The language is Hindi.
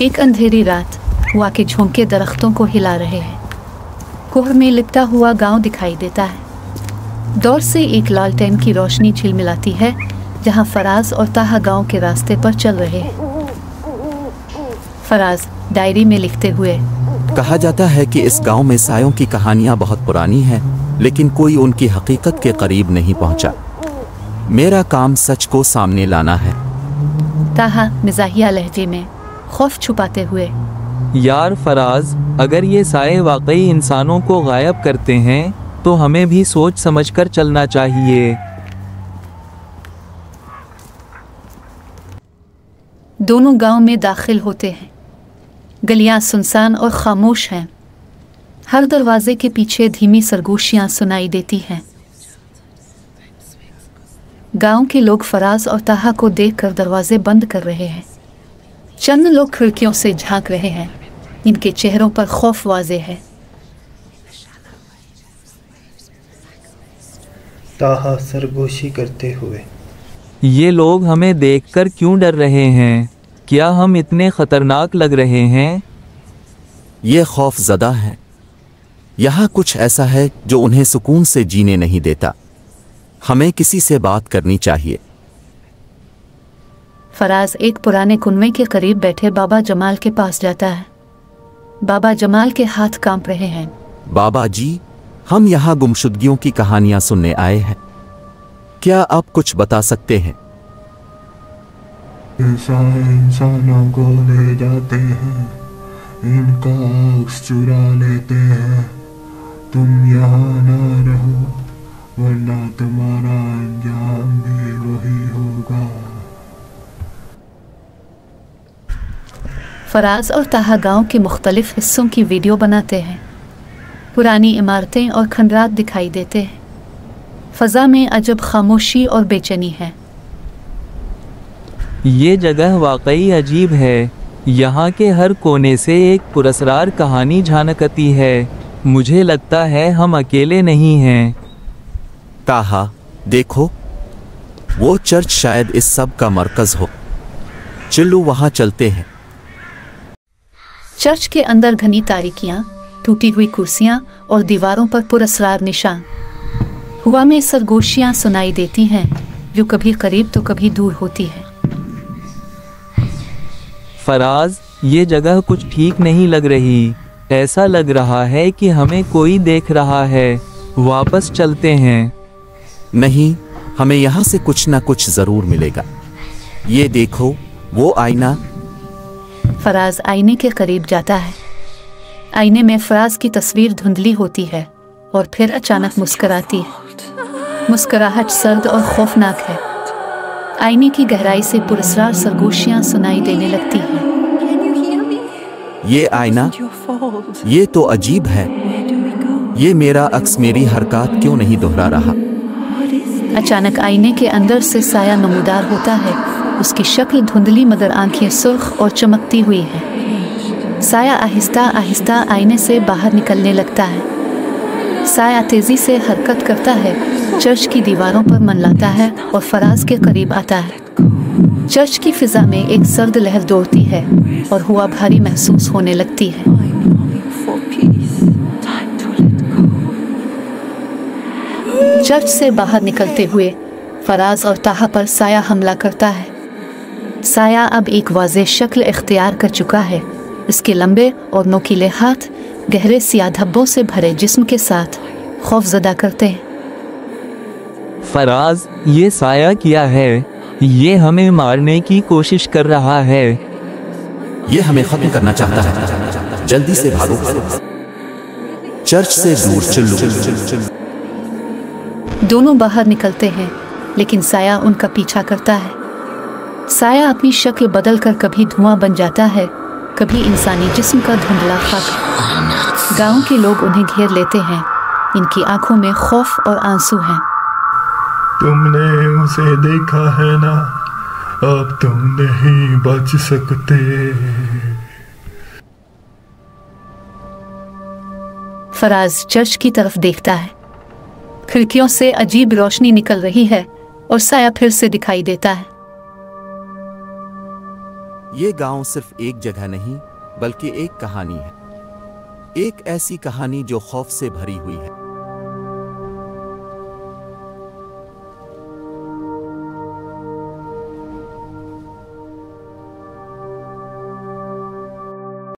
एक अंधेरी रात हुआ के झोंके दरख्तों को हिला रहे हैं। कोहर में लिपटा हुआ गांव दिखाई देता है। दूर से एक लालटेन की रोशनी झिलमिलाती है जहां फराज और ताहा गांव के रास्ते पर चल रहे हैं। फराज डायरी में लिखते हुए, कहा जाता है कि इस गांव में सायों की कहानियां बहुत पुरानी हैं, लेकिन कोई उनकी हकीकत के करीब नहीं पहुंचा। मेरा काम सच को सामने लाना है। ताहा मिजाहिया लहजे में खौफ छुपाते हुए, यार फराज, अगर ये साए वाकई इंसानों को गायब करते हैं तो हमें भी सोच समझकर चलना चाहिए। दोनों गांव में दाखिल होते हैं। गलियां सुनसान और खामोश हैं। हर दरवाजे के पीछे धीमी सरगोशियां सुनाई देती हैं। गांव के लोग फराज और ताहा को देखकर दरवाजे बंद कर रहे हैं। चंद लोग खिड़कियों से झांक रहे हैं। इनके चेहरों पर खौफ वाज़े है। ताहा सरगोशी करते हुए, ये लोग हमें देखकर क्यों डर रहे हैं? क्या हम इतने खतरनाक लग रहे हैं? ये खौफ ज़दा है। यहाँ कुछ ऐसा है जो उन्हें सुकून से जीने नहीं देता। हमें किसी से बात करनी चाहिए। फराज एक पुराने कुनवे के करीब बैठे बाबा जमाल के पास जाता है। बाबा जमाल के हाथ कांप रहे हैं। बाबा जी, हम यहाँ गुमशुदगियों की कहानियां सुनने आए हैं। क्या आप कुछ बता सकते हैं? इंसानों को ले जाते हैं, इनका अक्स चुरा लेते हैं। तुम यहाँ ना रहो, वरना तुम्हारा अंजाम भी वही होगा। फराज और ताहा गांव के मुख्तलिफ हिस्सों की वीडियो बनाते हैं। पुरानी इमारतें और खंडरात दिखाई देते हैं। फ़ज़ा में अजब खामोशी और बेचैनी है। ये जगह वाकई अजीब है। यहाँ के हर कोने से एक पुरस्कार कहानी झलकती है। मुझे लगता है हम अकेले नहीं हैं। ताहा, देखो, वो चर्च शायद इस सब का मरकज़ हो। चलो वहाँ चलते हैं। चर्च के अंदर घनी तारीकियाँ, टूटी हुई कुर्सियाँ और दीवारों पर पुरस्कार निशान। हवा में सरगोशियाँ सुनाई देती हैं जो कभी करीब तो कभी दूर होती है। फराज, ये जगह कुछ ठीक नहीं लग रही। ऐसा लग रहा है कि हमें कोई देख रहा है। वापस चलते हैं। नहीं, हमें यहाँ से कुछ ना कुछ ज़रूर मिलेगा। ये देखो, वो आईना। फराज आईने के करीब जाता है। आईने में फराज की तस्वीर धुंधली होती है और फिर अचानक मुस्कुराती है। मुस्कुराहट सर्द और खौफनाक है। आईने की गहराई से पुरस्कार सरगोशियां सुनाई देने लगती हैं। ये आईना, ये तो अजीब है। ये मेरा अक्स मेरी हरकत क्यों नहीं दोहरा रहा? अचानक आईने के अंदर से साया नमूदार होता है। उसकी शक्ल धुंधली मगर आंखें सुर्ख और चमकती हुई हैं। साया आहिस्ता आहिस्ता आईने से बाहर निकलने लगता है। साया तेजी से हरकत करता है, चर्च की दीवारों पर मनलाता है और फराज के करीब आता है। चर्च की फिजा में एक सर्द लहर दौड़ती है और हवा भारी महसूस होने लगती है। चर्च से बाहर निकलते हुए फराज और ताहा पर साया हमला करता है। साया अब एक वाज़ेह शक्ल इख्तियार कर चुका है। इसके लंबे और नोकीले हाथ गहरे सियाह धब्बों से भरे जिस्म के साथ खौफजदा करते हैं। फराज, ये साया क्या है? ये हमें मारने की कोशिश कर रहा है। ये हमें खत्म करना चाहता है। जल्दी से भागो, चर्च से दूर चलो। दोनों बाहर निकलते हैं, लेकिन साया उनका पीछा करता है। साया अपनी शक्ल बदलकर कभी धुआं बन जाता है, कभी इंसानी जिस्म का धुंधला खाक। गांव के लोग उन्हें घेर लेते हैं। इनकी आंखों में खौफ और आंसू हैं। तुमने उसे देखा है ना, अब तुम नहीं बच सकते। फराज चर्च की तरफ देखता है। खिड़कियों से अजीब रोशनी निकल रही है और साया फिर से दिखाई देता है। ये गांव सिर्फ एक जगह नहीं बल्कि एक कहानी है, एक ऐसी कहानी जो खौफ से भरी हुई है।